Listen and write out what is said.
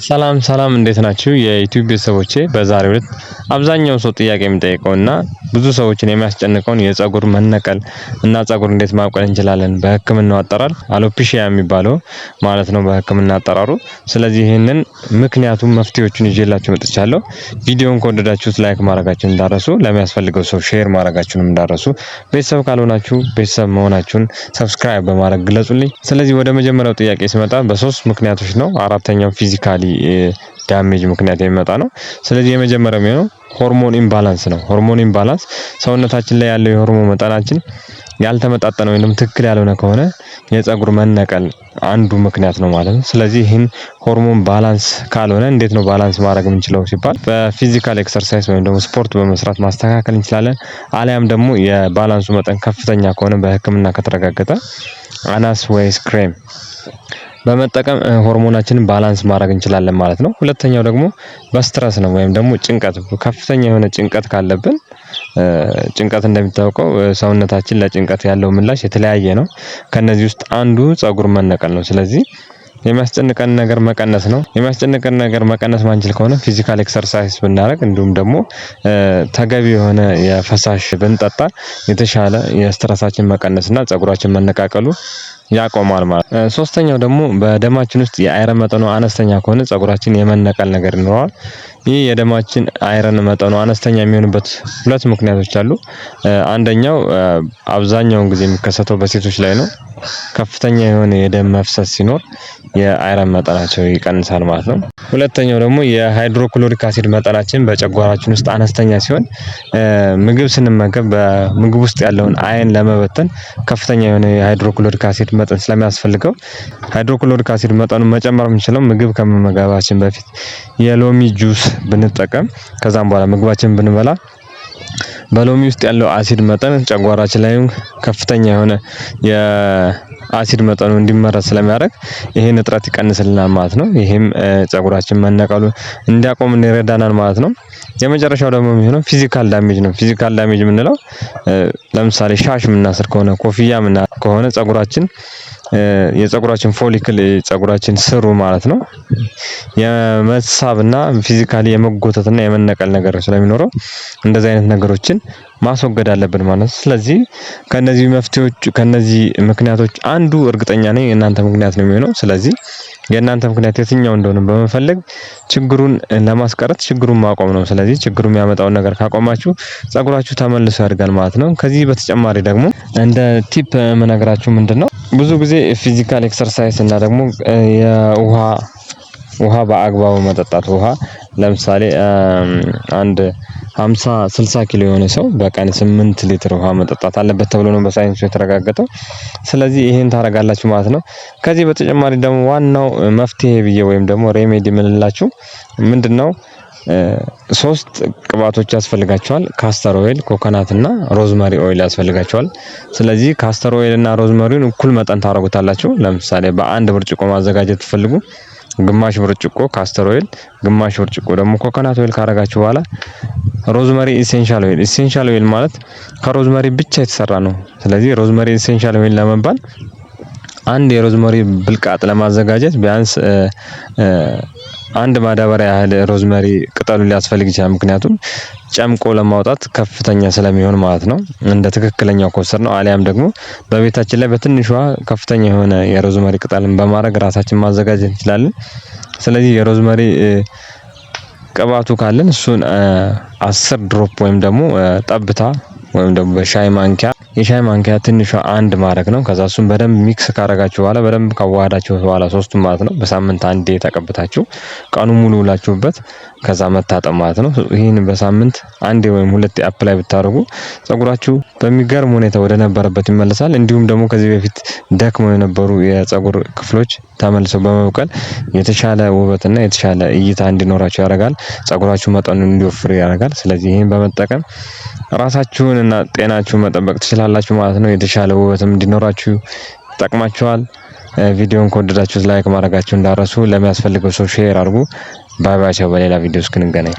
ሰላም ሰላም እንዴት ናችሁ የዩቲዩብ ቤተሰቦቼ? በዛሬው ዕለት አብዛኛው ሰው ጥያቄ የሚጠይቀውና ብዙ ሰዎችን የሚያስጨንቀውን የፀጉር መነቀል እና ፀጉር እንዴት ማብቀል እንችላለን በህክምናው አጠራር አሎፔሺያ የሚባለው ማለት ነው በህክምና አጠራሩ። ስለዚህ ይሄንን ምክንያቱም መፍትሄዎቹን ይዤላችሁ መጥቻለሁ። ቪዲዮውን ከወደዳችሁት ላይክ ማድረጋችሁን እንዳረሱ፣ ለሚያስፈልገው ሰው ሼር ማድረጋችሁንም እንዳረሱ፣ ቤተሰብ ካልሆናችሁ ቤተሰብ መሆናችሁን ሰብስክራይብ በማድረግ ግለጹልኝ። ስለዚህ ወደ መጀመሪያው ጥያቄ ሲመጣ በሶስት ምክንያቶች ነው። አራተኛው ፊዚካሊ ዳሜጅ ምክንያት የሚመጣ ነው። ስለዚህ የመጀመሪያው የሚሆነው ሆርሞን ኢምባላንስ ነው። ሆርሞን ኢምባላንስ ሰውነታችን ላይ ያለው የሆርሞን መጠናችን ያልተመጣጠነ ወይንም ትክክል ያልሆነ ከሆነ የፀጉር መነቀል አንዱ ምክንያት ነው ማለት ነው። ስለዚህ ይህን ሆርሞን ባላንስ ካልሆነ እንዴት ነው ባላንስ ማድረግ የምንችለው ሲባል በፊዚካል ኤክሰርሳይዝ ወይም ደግሞ ስፖርት በመስራት ማስተካከል እንችላለን። አሊያም ደግሞ የባላንሱ መጠን ከፍተኛ ከሆነ በህክምና ከተረጋገጠ አናስ ወይስ ክሬም በመጠቀም ሆርሞናችንን ባላንስ ማድረግ እንችላለን ማለት ነው። ሁለተኛው ደግሞ በስትረስ ነው ወይም ደግሞ ጭንቀት፣ ከፍተኛ የሆነ ጭንቀት ካለብን ጭንቀት እንደሚታወቀው ሰውነታችን ለጭንቀት ያለው ምላሽ የተለያየ ነው። ከነዚህ ውስጥ አንዱ ፀጉር መነቀል ነው። ስለዚህ የሚያስጨንቀን ነገር መቀነስ ነው። የሚያስጨንቀን ነገር መቀነስ ማንችል ከሆነ ፊዚካል ኤክሰርሳይዝ ብናደርግ እንዲሁም ደግሞ ተገቢ የሆነ የፈሳሽ ብንጠጣ የተሻለ የስትረሳችን መቀነስና ፀጉራችን መነቃቀሉ ያቆማል ማለት ነው። ሶስተኛው ደግሞ በደማችን ውስጥ የአይረን መጠኑ አነስተኛ ከሆነ ፀጉራችን የመነቀል ነገር ይኖረዋል። ይህ የደማችን አይረን መጠኑ አነስተኛ የሚሆንበት ሁለት ምክንያቶች አሉ። አንደኛው አብዛኛውን ጊዜ የሚከሰተው በሴቶች ላይ ነው። ከፍተኛ የሆነ የደም መፍሰስ ሲኖር የአይረን መጠናቸው ይቀንሳል ማለት ነው። ሁለተኛው ደግሞ የሃይድሮክሎሪክ አሲድ መጠናችን በጨጓራችን ውስጥ አነስተኛ ሲሆን ምግብ ስንመገብ በምግብ ውስጥ ያለውን አይን ለመበተን ከፍተኛ የሆነ የሃይድሮክሎሪክ አሲድ መጠን ስለሚያስፈልገው ሃይድሮክሎሪክ አሲድ መጠኑን መጨመር የምንችለው ምግብ ከመመገባችን በፊት የሎሚ ጁስ ብንጠቀም ከዛም በኋላ ምግባችንን ብንበላ በሎሚ ውስጥ ያለው አሲድ መጠን ጨጓራችን ላይ ከፍተኛ የሆነ የአሲድ መጠኑ እንዲመረት ስለሚያደርግ ይሄን እጥረት ይቀንስልናል ማለት ነው። ይሄም ፀጉራችን መነቀሉ እንዲያቆም ይረዳናል ማለት ነው። የመጨረሻው ደግሞ የሚሆነው ፊዚካል ዳሜጅ ነው። ፊዚካል ዳሜጅ የምንለው ለምሳሌ ሻሽ የምናስር ከሆነ ኮፍያ የምናደርግ ከሆነ ፀጉራችን የፀጉራችን ፎሊክል ፀጉራችን ስሩ ማለት ነው የመሳብና ፊዚካሊ የመጎተትና የመነቀል ነገር ስለሚኖረው እንደዚህ አይነት ነገሮችን ማስወገድ አለብን ማለት ነው። ስለዚህ ከነዚህ መፍትሄዎች ከነዚህ ምክንያቶች አንዱ እርግጠኛ ነኝ የእናንተ ምክንያት ነው የሚሆነው። ስለዚህ የእናንተ ምክንያት የትኛው እንደሆነ በመፈለግ ችግሩን ለማስቀረት ችግሩን ማቆም ነው። ስለዚህ ችግሩ የሚያመጣውን ነገር ካቆማችሁ ፀጉራችሁ ተመልሶ ያድጋል ማለት ነው። ከዚህ በተጨማሪ ደግሞ እንደ ቲፕ የምነግራችሁ ምንድነው ብዙ ጊዜ ፊዚካል ኤክሰርሳይዝ እና ደግሞ ውሃ በአግባቡ መጠጣት። ውሃ ለምሳሌ አንድ 50-60 ኪሎ የሆነ ሰው በቀን 8 ሊትር ውሃ መጠጣት አለበት ተብሎ ነው በሳይንሱ የተረጋገጠው። ስለዚህ ይሄን ታደርጋላችሁ ማለት ነው። ከዚህ በተጨማሪ ደግሞ ዋናው መፍትሄ ብዬ ወይም ደግሞ ሬሜዲ የምንላችሁ ምንድነው ሶስት ቅባቶች ያስፈልጋቸዋል። ካስተር ኦይል፣ ኮኮናት እና ሮዝመሪ ኦይል ያስፈልጋቸዋል። ስለዚህ ካስተር ኦይል እና ሮዝመሪውን እኩል መጠን ታደርጉታላችሁ። ለምሳሌ በአንድ ብርጭቆ ማዘጋጀት ትፈልጉ ግማሽ ብርጭቆ ካስተር ኦይል፣ ግማሽ ብርጭቆ ደግሞ ኮኮናት ኦይል ካረጋችሁ በኋላ ሮዝመሪ ኢሴንሻል ኦይል ማለት ከሮዝመሪ ብቻ የተሰራ ነው። ስለዚህ ሮዝመሪ ኢሴንሻል ኦይል ለመባል አንድ የሮዝመሪ ብልቃጥ ለማዘጋጀት ቢያንስ አንድ ማዳበሪያ ያህል ሮዝመሪ ቅጠሉ ሊያስፈልግ ይችላል። ምክንያቱም ጨምቆ ለማውጣት ከፍተኛ ስለሚሆን ማለት ነው። እንደ ትክክለኛው ኮንሰር ነው። አሊያም ደግሞ በቤታችን ላይ በትንሿ ከፍተኛ የሆነ የሮዝመሪ ቅጠልን በማድረግ ራሳችን ማዘጋጀት እንችላለን። ስለዚህ የሮዝመሪ ቅባቱ ካለን እሱን 10 ድሮፕ ወይም ደግሞ ጠብታ ወይም ደግሞ የሻይ ማንኪያ ትንሿ አንድ ማድረግ ነው። ከዛ እሱን በደንብ ሚክስ ካረጋችሁ በኋላ በደንብ ካዋሃዳችሁ በኋላ ሶስቱም ማለት ነው በሳምንት አንዴ ተቀብታችሁ ቀኑ ሙሉ ውላችሁበት ከዛ መታጠብ ማለት ነው። ይሄን በሳምንት አንዴ ወይም ሁለቴ አፕላይ ብታደርጉ ፀጉራችሁ በሚገርም ሁኔታ ወደ ነበረበት ይመለሳል። እንዲሁም ደግሞ ከዚህ በፊት ደክመው የነበሩ የፀጉር ክፍሎች ተመልሰው በመብቀል የተሻለ ውበትና የተሻለ እይታ እንዲኖራችሁ ያደርጋል። ፀጉራችሁ መጠኑን እንዲወፍር ያደርጋል። ስለዚህ ይሄን በመጠቀም ራሳችሁንና ጤናችሁን መጠበቅ ትችላላችሁ ማለት ነው። የተሻለ ውበትም እንዲኖራችሁ ይጠቅማችኋል። ቪዲዮውን ከወደዳችሁት ላይክ ማድረጋችሁን እንዳረሱ፣ ለሚያስፈልገው ሰው ሼር አድርጉ። ባይ ባይ። በሌላ ቪዲዮ እስክንገናኝ